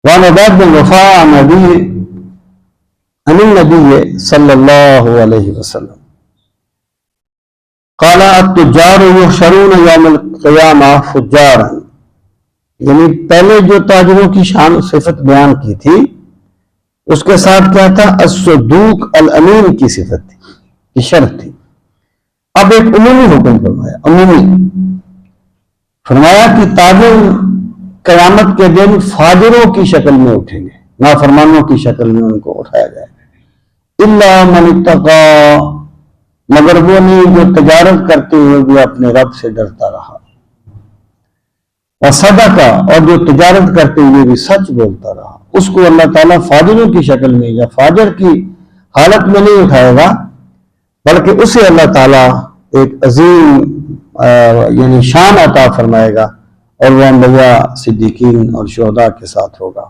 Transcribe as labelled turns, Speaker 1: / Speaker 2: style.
Speaker 1: وعن عباد بن رفاع عن النبي صلی اللہ علیہ وسلم قال التجار يحشرون يوم القیامہ فجارا، یعنی پہلے جو تاجروں کی شان صفت بیان کی تھی اس کے ساتھ کیا تھا؟ الصدوق الامین کی صفت تھی، کی شرط تھی۔ اب ایک عمومی حکم فرمایا کہ تاجر قیامت کے دن فاجروں کی شکل میں اٹھیں گے، نافرمانوں کی شکل میں ان کو اٹھایا جائے گا۔ الا من اتقى، مگر وہ نہیں جو تجارت کرتے ہوئے بھی اپنے رب سے ڈرتا رہا، وصدق، اور جو تجارت کرتے ہوئے بھی سچ بولتا رہا، اس کو اللہ تعالیٰ فاجروں کی شکل میں یا فاجر کی حالت میں نہیں اٹھائے گا، بلکہ اسے اللہ تعالیٰ ایک عظیم یعنی شان عطا فرمائے گا، اور وہ انبیاء، صدیقین اور شہداء کے ساتھ ہوگا۔